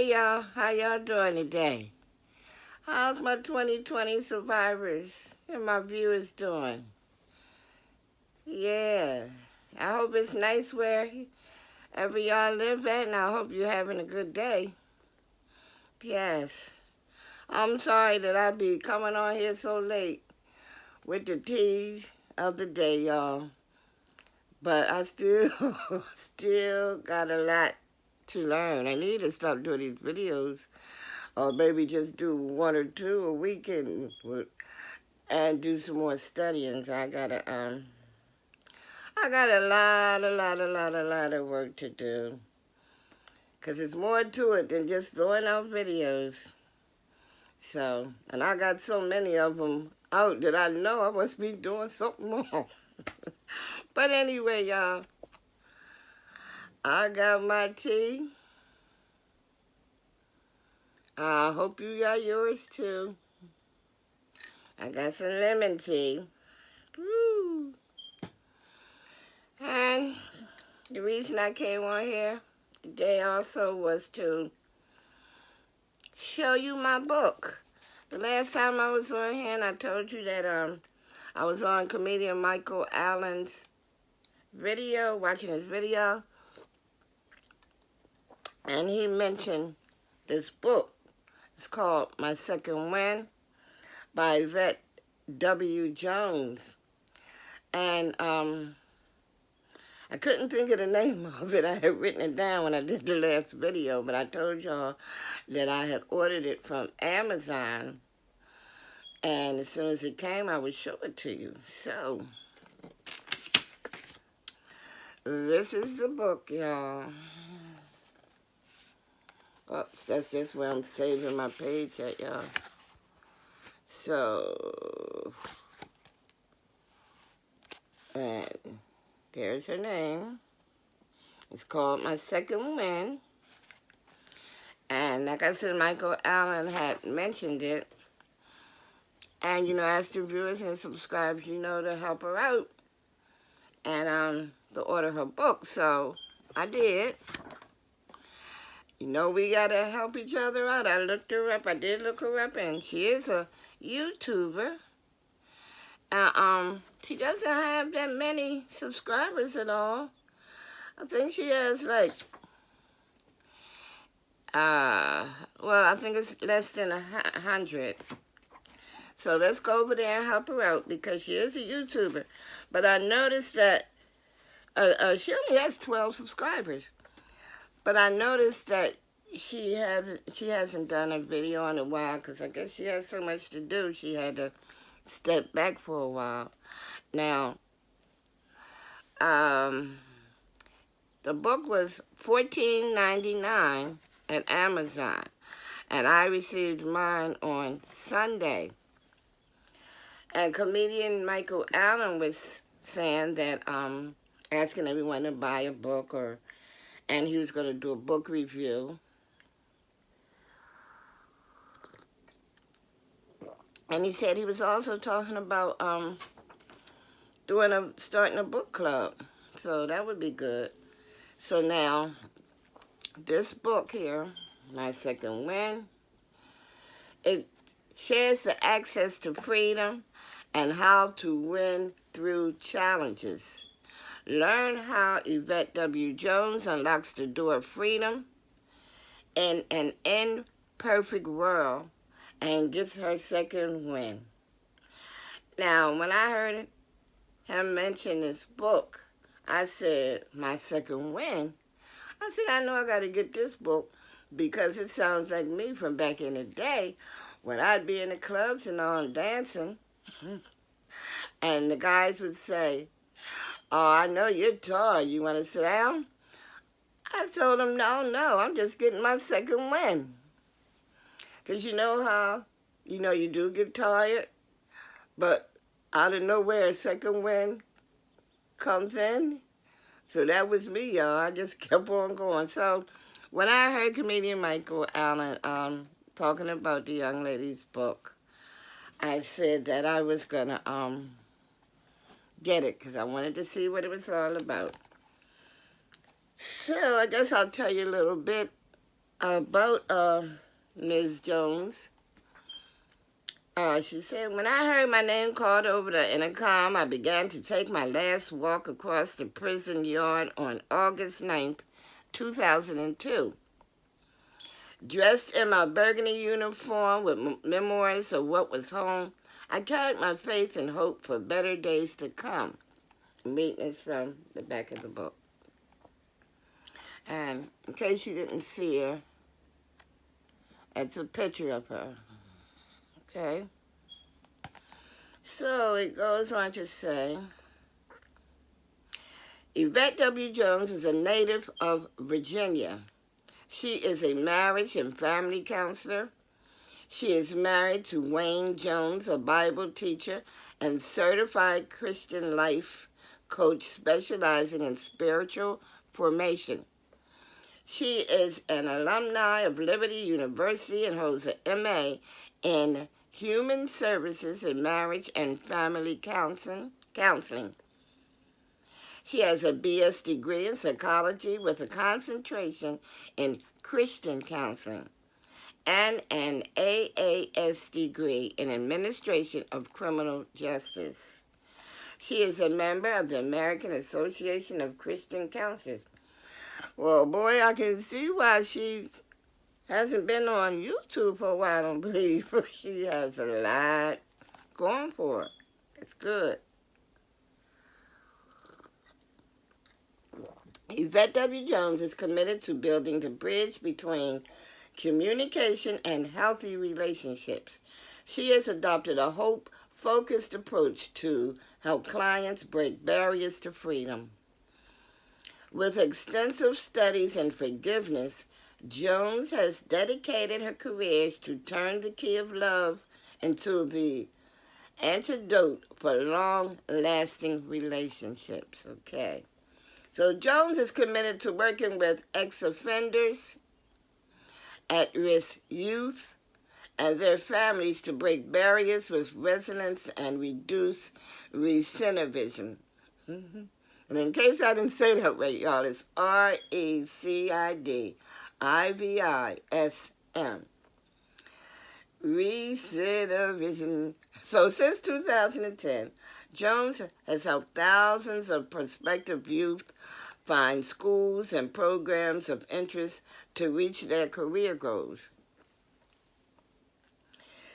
Hey y'all, how y'all doing today? How's my 2020 survivors and my viewers doing? Yeah, I hope it's nice wherever y'all live at, and I hope you're having a good day. Yes, I'm sorry that I be coming on here so late with the tea of the day, y'all. But I still got a lot to learn. I need to stop doing these videos, or maybe just do one or two a week and do some more studying. So I got a lot of work to do. 'Cause there's more to it than just throwing out videos. So, and I got so many of them out that I know I must be doing something wrong. But anyway, y'all, I got my tea. I hope you got yours too. I got some lemon tea. Woo. And the reason I came on here today also was to show you my book. The last time I was on here, and I told you that I was on comedian Michael Allen's video, watching his video, and he mentioned this book. It's called My Second Win by Yvette W. Jones. And I couldn't think of the name of it. I had written it down when I did the last video, but I told y'all that I had ordered it from Amazon. And as soon as it came, I would show it to you. So, this is the book, y'all. Oops, that's just where I'm saving my page at, y'all. So, and there's her name. It's called My Second Win. And like I said, Michael Allen had mentioned it. And, you know, ask the viewers and subscribers, you know, to help her out. And to order her book. So, I did. You know, we got to help each other out. I looked her up. I did look her up. And she is a YouTuber. She doesn't have that many subscribers at all. I think she has like, well, I think it's less than 100. So let's go over there and help her out because she is a YouTuber. But I noticed that she only has 12 subscribers. But I noticed that she hasn't done a video in a while because I guess she has so much to do. She had to step back for a while. Now, the book was $14.99 at Amazon, and I received mine on Sunday. And comedian Michael Allen was saying that asking everyone to buy a book, and he was going to do a book review. And he said he was also talking about starting a book club. So that would be good. So now, this book here, My Second Win, it shares the access to freedom and how to win through challenges. Learn how Yvette W. Jones unlocks the door of freedom in an imperfect world and gets her second win. Now, when I heard him mention this book, I said, My Second Win? I said, I know I got to get this book because it sounds like me from back in the day when I'd be in the clubs and all dancing. And the guys would say, oh, I know you're tall. You want to sit down? I told them, no, I'm just getting my second win. Because you know how, you do get tired, but out of nowhere, a second win comes in. So that was me, y'all. I just kept on going. So when I heard comedian Michael Allen talking about the young lady's book, I said that I was going to get it because I wanted to see what it was all about. So I guess I'll tell you a little bit about Ms. Jones. She said, when I heard my name called over the intercom, I began to take my last walk across the prison yard on August 9th, 2002. Dressed in my burgundy uniform with memoirs of what was home, I carried my faith and hope for better days to come. Reading this from the back of the book. And in case you didn't see her, it's a picture of her. Okay? So it goes on to say, Yvette W. Jones is a native of Virginia. She is a marriage and family counselor. She is married to Wayne Jones, a Bible teacher and certified Christian life coach specializing in spiritual formation. She is an alumni of Liberty University and holds an MA in Human Services in Marriage and Family Counseling. She has a BS degree in psychology with a concentration in Christian counseling and an AAS degree in administration of criminal justice. She is a member of the American Association of Christian Counselors. Well, boy, I can see why she hasn't been on YouTube for a while, I don't believe. She has a lot going for her. It's good. Yvette W. Jones is committed to building the bridge between communication and healthy relationships. She has adopted a hope-focused approach to help clients break barriers to freedom. With extensive studies in forgiveness, Jones has dedicated her career to turn the key of love into the antidote for long-lasting relationships. Okay. So Jones is committed to working with ex-offenders, at-risk youth, and their families to break barriers with resilience and reduce recidivism. Mm-hmm. And in case I didn't say that right, y'all, it's RECIDIVISM. Recidivism. So since 2010, Jones has helped thousands of prospective youth find schools and programs of interest to reach their career goals.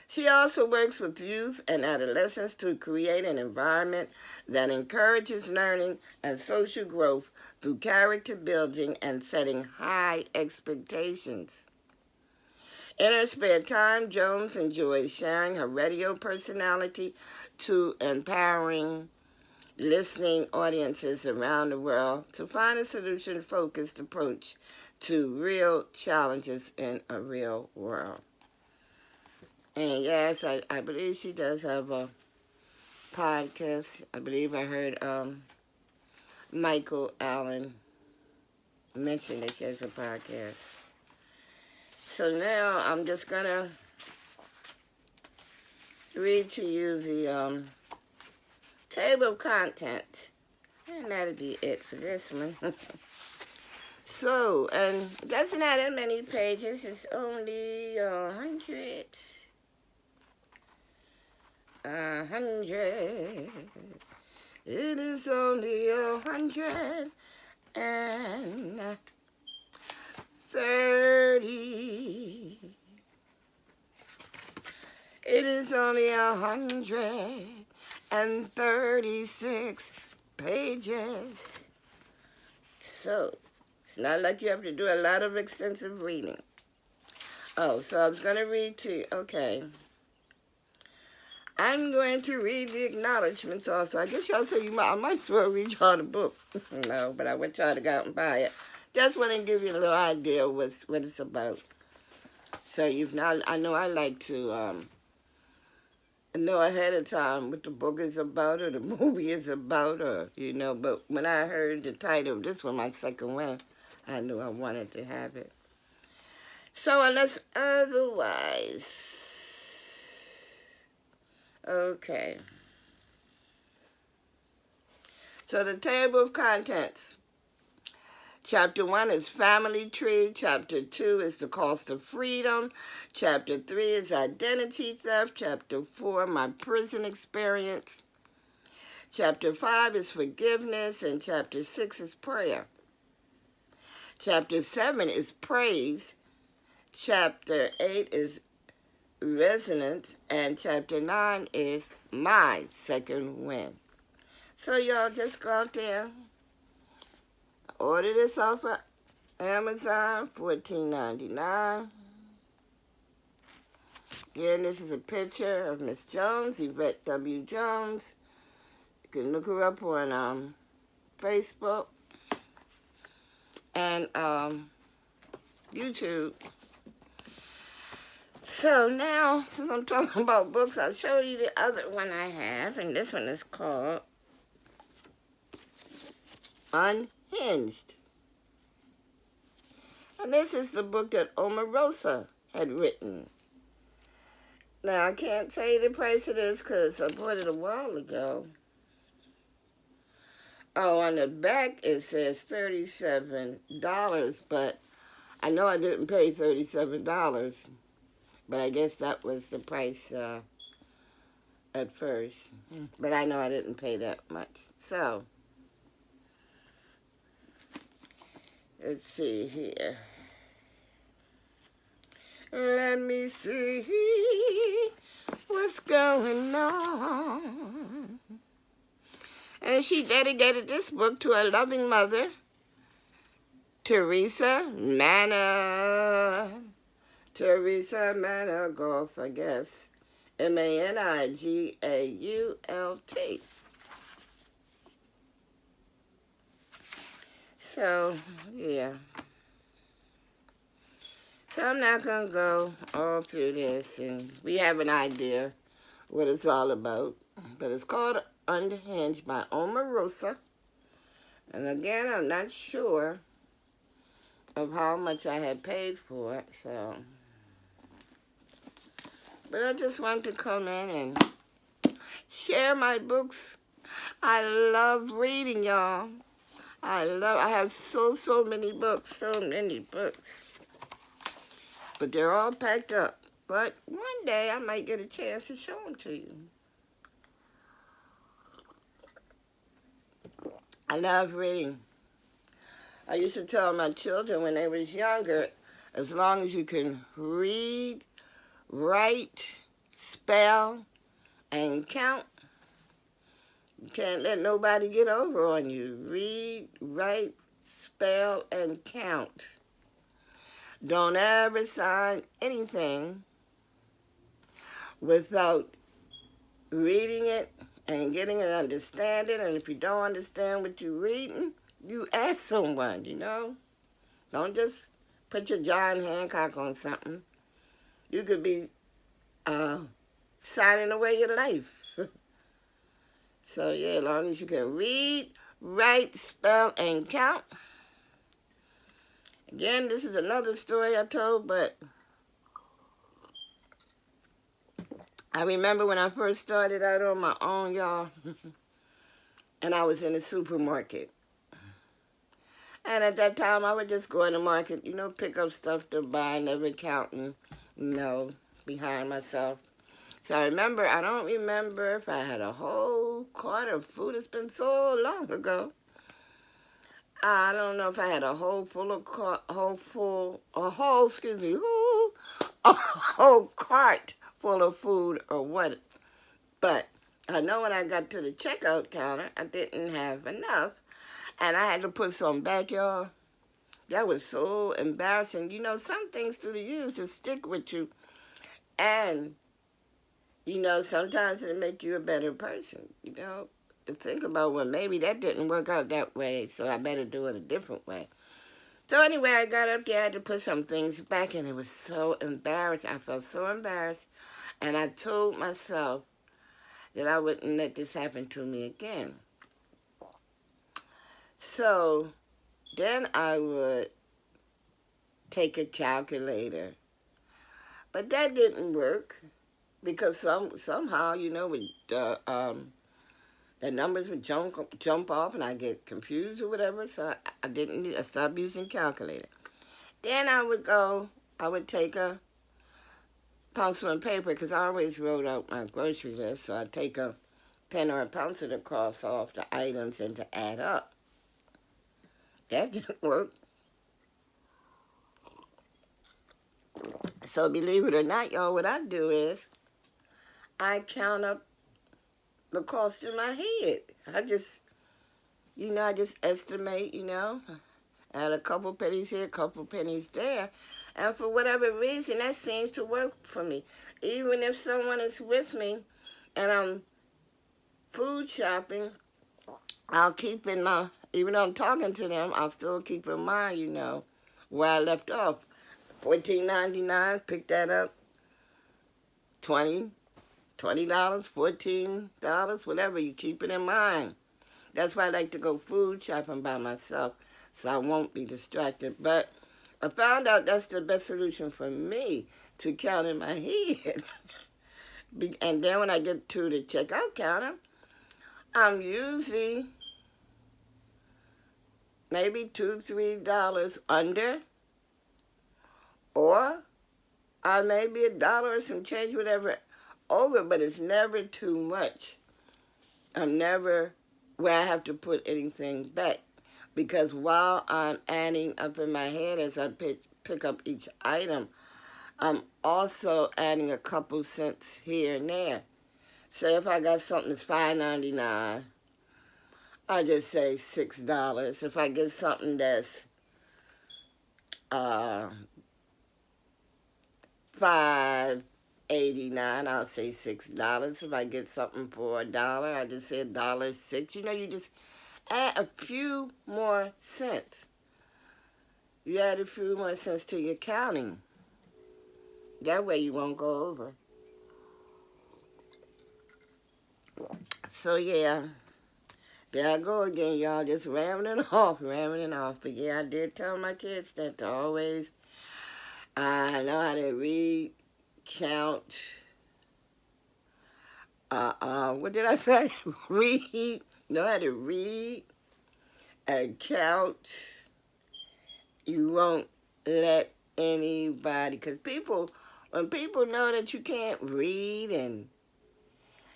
She also works with youth and adolescents to create an environment that encourages learning and social growth through character building and setting high expectations. In her spare time, Jones enjoys sharing her radio personality to empowering listening audiences around the world to find a solution-focused approach to real challenges in a real world. And yes, I believe she does have a podcast. I believe I heard Michael Allen mention that she has a podcast. So now I'm just going to read to you the table of contents. And that'll be it for this one. So, and it doesn't have that many pages. It's only 100. 100. It is only 130. It is only 136 pages. So, it's not like you have to do a lot of extensive reading. Oh, so I was going to read to you. Okay. I'm going to read the acknowledgments also. I guess y'all say I might as well read y'all the book. No, but I want y'all to go out and buy it. Just want to give you a little idea of what it's about. So I know I like to know ahead of time what the book is about or the movie is about, or but when I heard the title of this one, my second one, I knew I wanted to have it. So unless otherwise, okay. So the table of contents. Chapter 1 is Family Tree. Chapter 2 is The Cost of Freedom. Chapter 3 is Identity Theft. Chapter 4, My Prison Experience. Chapter 5 is Forgiveness. And Chapter 6 is Prayer. Chapter 7 is Praise. Chapter 8 is Resonance. And Chapter 9 is My Second Wind. So y'all just go out there. Order this off of Amazon, $14.99. Again, this is a picture of Miss Jones, Yvette W. Jones. You can look her up on Facebook and YouTube. So now, since I'm talking about books, I'll show you the other one I have, and this one is called Unhinged. And this is the book that Omarosa had written. Now, I can't tell you the price of this because I bought it a while ago. Oh, on the back it says $37, but I know I didn't pay $37. But I guess that was the price at first. But I know I didn't pay that much. So, let's see here. Let me see what's going on. And she dedicated this book to her loving mother, Teresa Manigault, I guess. Manigault. So, yeah. So I'm not going to go all through this, and we have an idea what it's all about. But it's called Unhinged by Omarosa. And again, I'm not sure of how much I had paid for it, so. But I just wanted to come in and share my books. I love reading, y'all. I have so many books, But they're all packed up. But one day I might get a chance to show them to you. I love reading. I used to tell my children when they was younger, as long as you can read, write, spell, and count, you can't let nobody get over on you. Read, write, spell, and count. Don't ever sign anything without reading it and getting an understanding. And if you don't understand what you're reading, you ask someone, you know. Don't just put your John Hancock on something. You could be signing away your life. So, yeah, as long as you can read, write, spell, and count. Again, this is another story I told, but I remember when I first started out on my own, y'all, and I was in the supermarket. And at that time, I would just go in the market, you know, pick up stuff to buy, never counting, behind myself. So I don't remember if I had a whole cart of food. It's been so long ago. I don't know if I had a whole cart full of food or what. But I know when I got to the checkout counter, I didn't have enough. And I had to put some back, y'all. That was so embarrassing. You know, some things through the years just stick with you. And, you know, sometimes it'll make you a better person, you know. To think about, well, maybe that didn't work out that way, so I better do it a different way. So anyway, I got up there, I had to put some things back, and it was so embarrassing. I felt so embarrassed. And I told myself that I wouldn't let this happen to me again. So then I would take a calculator. But that didn't work because somehow, you know, with the numbers would jump off and I get confused or whatever, so I stopped using calculator. Then I would take a pencil and paper, because I always wrote out my grocery list, so I'd take a pen or a pencil to cross off the items and to add up. That didn't work. So believe it or not, y'all, what I do is I count up the cost in my head. I just estimate, add a couple pennies here, a couple pennies there. And for whatever reason, that seems to work for me. Even if someone is with me and I'm food shopping, I'll keep in mind, even though I'm talking to them, I'll still keep in mind, where I left off. $14.99, pick that up. $20, $14, whatever, you keep it in mind. That's why I like to go food shopping by myself, so I won't be distracted. But I found out that's the best solution for me, to count in my head. And then when I get to the checkout counter, I'm usually maybe $2, $3 under, or I may be $1 or some change, whatever, over, but it's never too much. I'm never where I have to put anything back, because while I'm adding up in my head as I pick up each item, I'm also adding a couple cents here and there. Say if I got something that's $5.99, I just say $6. If I get something that's $5.89, I'll say $6. If I get something for $1, I just say $1.06. You just add a few more cents. You add a few more cents to your counting. That way you won't go over. So yeah, there I go again, y'all, just rambling off. But yeah, I did tell my kids that to always, I know how to read, count, what did I say? Know how to read and count. You won't let anybody, because when people know that you can't read and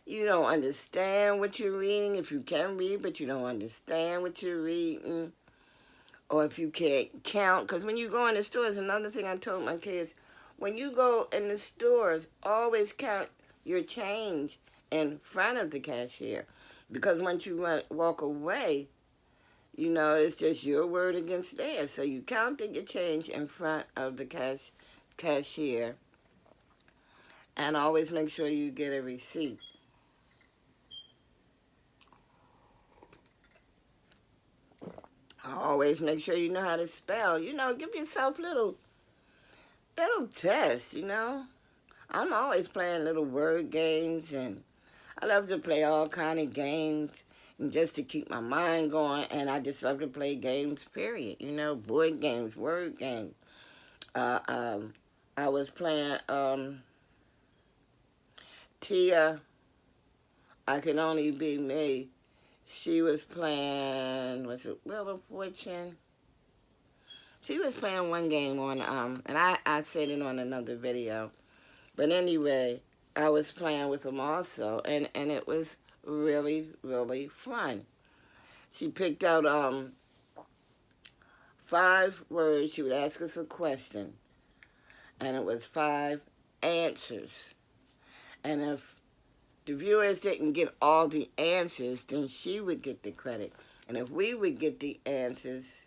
you don't understand what you're reading, if you can read but you don't understand what you're reading, or if you can't count, because when you go in the stores, another thing I told my kids, when you go in the stores, always count your change in front of the cashier, because once you walk away, it's just your word against theirs. So you counted your change in front of the cashier, and always make sure you get a receipt. Always make sure you know how to spell. Give yourself little tests, I'm always playing little word games, and I love to play all kind of games, and just to keep my mind going, and I just love to play games, period. Board games, word games. I was playing Tia, I Can Only Be Me. She was playing, was it Wheel of Fortune? She was playing one game on, and I said it on another video. But anyway, I was playing with them also, and it was really, really fun. She picked out 5 words. She would ask us a question, and it was 5 answers. And if the viewers didn't get all the answers, then she would get the credit. And if we would get the answers,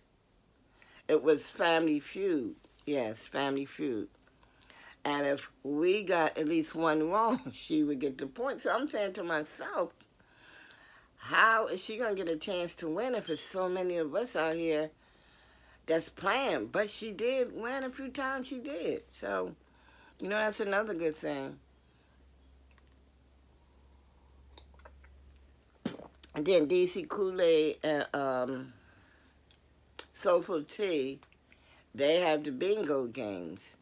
it was Family Feud. Yes, Family Feud. And if we got at least one wrong, she would get the point. So I'm saying to myself, how is she going to get a chance to win if there's so many of us out here that's playing? But she did win a few times, she did. So, that's another good thing. And then DC Kool-Aid and Soulful Tea, they have the bingo games.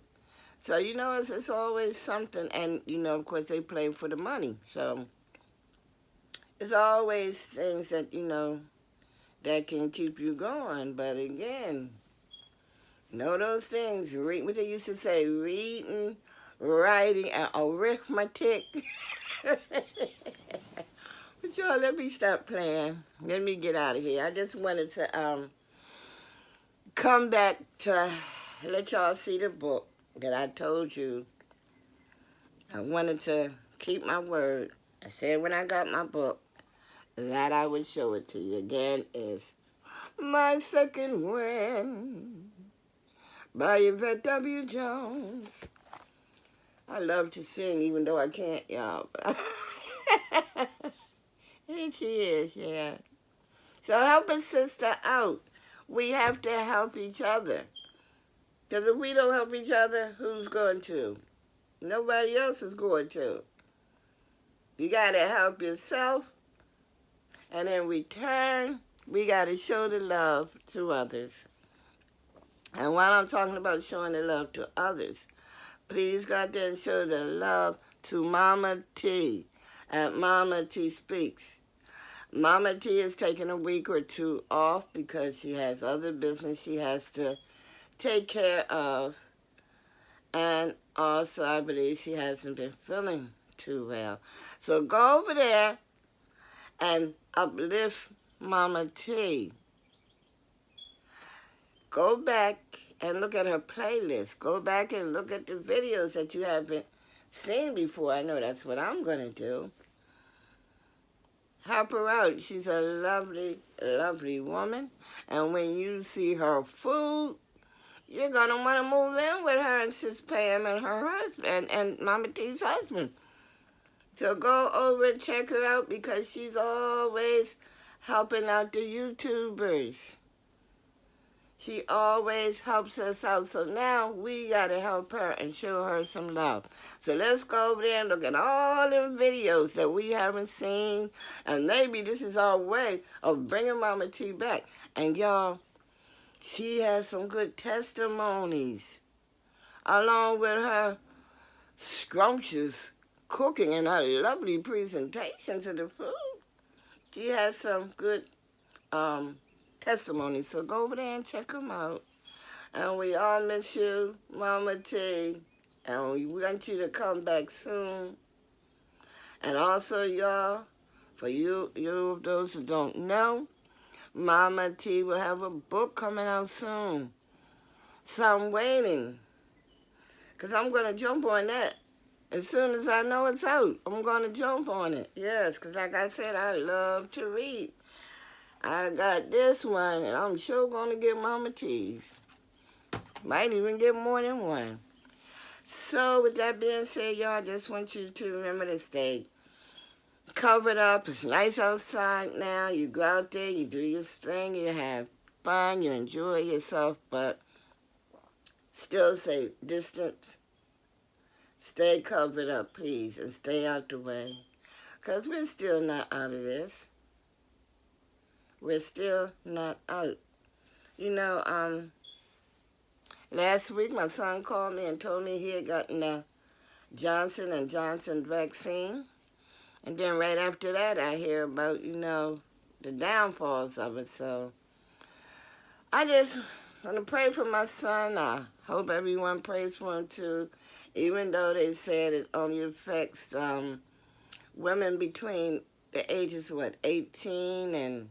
So, it's always something. And, of course, they play for the money. So, There's always things that, that can keep you going. But again, know those things. Read what they used to say, reading, writing, and arithmetic. But y'all, let me stop playing. Let me get out of here. I just wanted to come back to let y'all see the book that I told you. I wanted to keep my word. I said when I got my book that I would show it to you. Again, is My Second Wind by Yvette W. Jones. I love to sing even though I can't, y'all. Here she is, yeah. So help a sister out. We have to help each other. Because if we don't help each other, who's going to? Nobody else is going to. You got to help yourself. And in return, we got to show the love to others. And while I'm talking about showing the love to others, please go out there and show the love to Mama T at Mama T Speaks. Mama T is taking a week or two off because she has other business she has to take care of. And also, I believe she hasn't been feeling too well. So go over there and uplift Mama T. Go back and look at her playlist. Go back and look at the videos that you haven't seen before. I know that's what I'm going to do. Help her out. She's a lovely, lovely woman. And when you see her food, you're going to want to move in with her and Sis Pam and her husband and Mama T's husband. So go over and check her out because she's always helping out the YouTubers. She always helps us out. So now we got to help her and show her some love. So let's go over there and look at all the videos that we haven't seen. And maybe this is our way of bringing Mama T back. And y'all, she has some good testimonies. Along with her scrumptious cooking and her lovely presentations of the food. She has some good testimony. So go over there and check them out. And we all miss you, Mama T. And we want you to come back soon. And also, y'all, for you those who don't know, Mama T will have a book coming out soon. So I'm waiting. Because I'm going to jump on that. As soon as I know it's out, I'm going to jump on it. Yes, because like I said, I love to read. I got this one, and I'm sure going to get Mama T's. Might even get more than one. So with that being said, y'all, I just want you to remember to stay covered up. It's nice outside now. You go out there, you do your thing, you have fun, you enjoy yourself, but still say distance. Stay covered up, please, and stay out the way. Because we're still not out of this. We're still not out. Last week my son called me and told me he had gotten the Johnson & Johnson vaccine. And then right after that I hear about, the downfalls of it. So I just want to pray for my son. I hope everyone prays for him too. Even though they said it only affects women between the ages, 18 and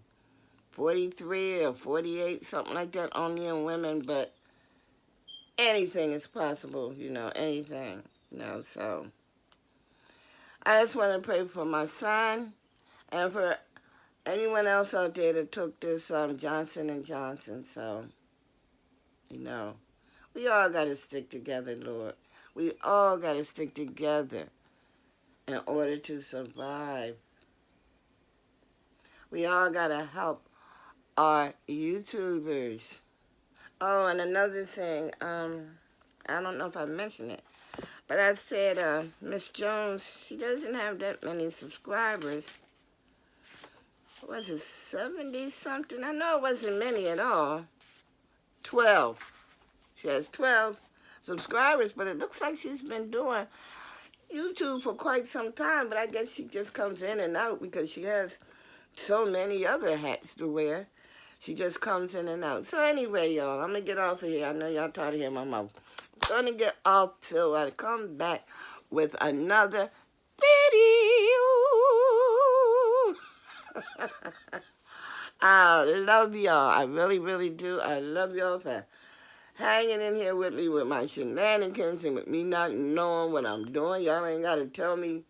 43 or 48, something like that, only in women, but anything is possible, anything, so I just want to pray for my son and for anyone else out there that took this Johnson & Johnson, so, we all got to stick together, Lord. We all got to stick together in order to survive. We all got to help our YouTubers. Oh, and another thing, I don't know if I mentioned it, but I said Miss Jones, she doesn't have that many subscribers. Was it 70-something? I know it wasn't many at all. 12. She has 12 subscribers, but it looks like she's been doing YouTube for quite some time, but I guess she just comes in and out because she has so many other hats to wear. She just comes in and out. So anyway, y'all, I'm going to get off of here. I know y'all tired of hearing my mouth. I'm going to get off till I come back with another video. I love y'all. I really, really do. I love y'all for hanging in here with me with my shenanigans and with me not knowing what I'm doing. Y'all ain't got to tell me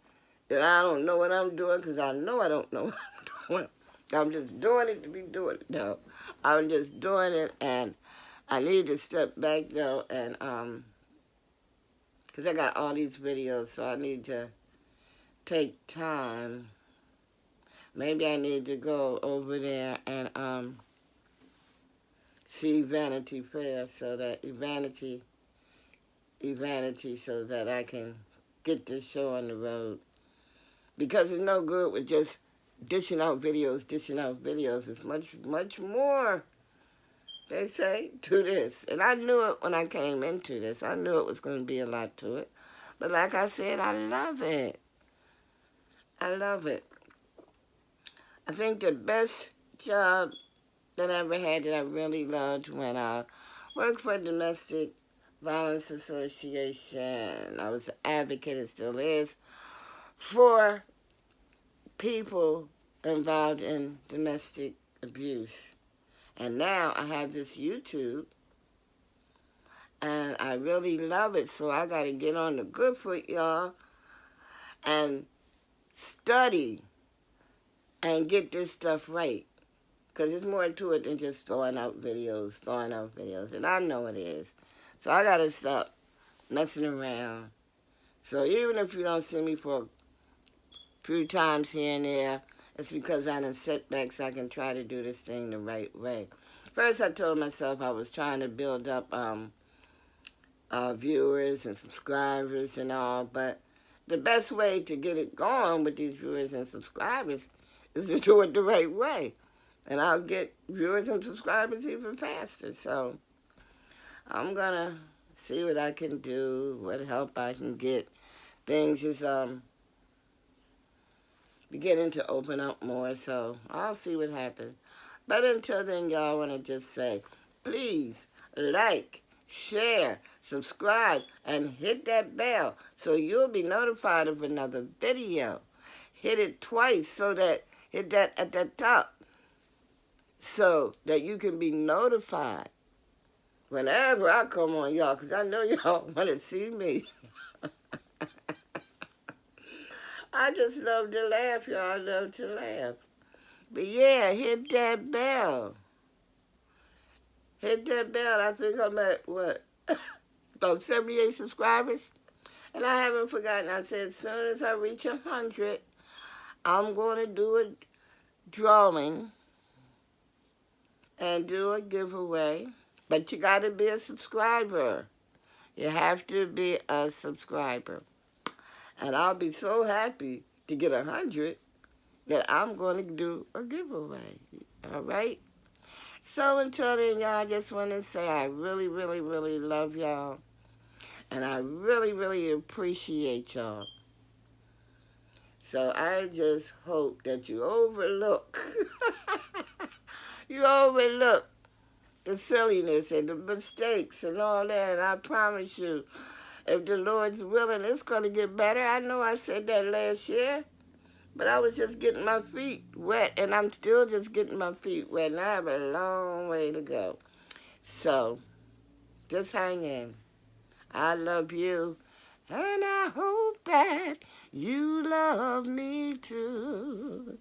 that I don't know what I'm doing, because I know I don't know what I'm doing. I'm just doing it to be doing it. No, I'm just doing it, and I need to step back, though, and, because I got all these videos, so I need to take time. Maybe I need to go over there and, see Vanity Fair, so that, Vanity, so that I can get this show on the road. Because it's no good with just dishing out videos. It's much, much more, they say, to this. And I knew it when I came into this. I knew it was going to be a lot to it. But like I said, I love it. I love it. I think the best job that I ever had that I really loved when I worked for a domestic violence association. I was an advocate, and still is, for people involved in domestic abuse. And now I have this YouTube, and I really love it, so I got to get on the good foot, y'all, and study and get this stuff right. Because there's more to it than just throwing out videos, and I know it is. So I got to stop messing around. So even if you don't see me for a few times here and there, it's because I'm in setbacks. I can try to do this thing the right way. First, I told myself I was trying to build up viewers and subscribers and all, but the best way to get it going with these viewers and subscribers is to do it the right way. And I'll get viewers and subscribers even faster. So I'm going to see what I can do, what help I can get. Things is beginning to open up more, so I'll see what happens. But until then, y'all, I want to just say, please like, share, subscribe, and hit that bell so you'll be notified of another video. Hit it twice so that, hit that at the top so that you can be notified whenever I come on, y'all, because I know y'all want to see me. I just love to laugh, y'all. I love to laugh. But yeah, hit that bell. Hit that bell. I think I'm at, what, about 78 subscribers? And I haven't forgotten. I said as soon as I reach 100, I'm going to do a drawing and do a giveaway. But you got to be a subscriber. You have to be a subscriber. And I'll be so happy to get 100 that I'm going to do a giveaway. All right? So until then, y'all, I just want to say I really, really, really love y'all. And I really, really appreciate y'all. So I just hope that you overlook, the silliness and the mistakes and all that. And I promise you, if the Lord's willing, it's going to get better. I know I said that last year, but I was just getting my feet wet, and I'm still just getting my feet wet, and I have a long way to go. So, just hang in. I love you, and I hope that you love me too.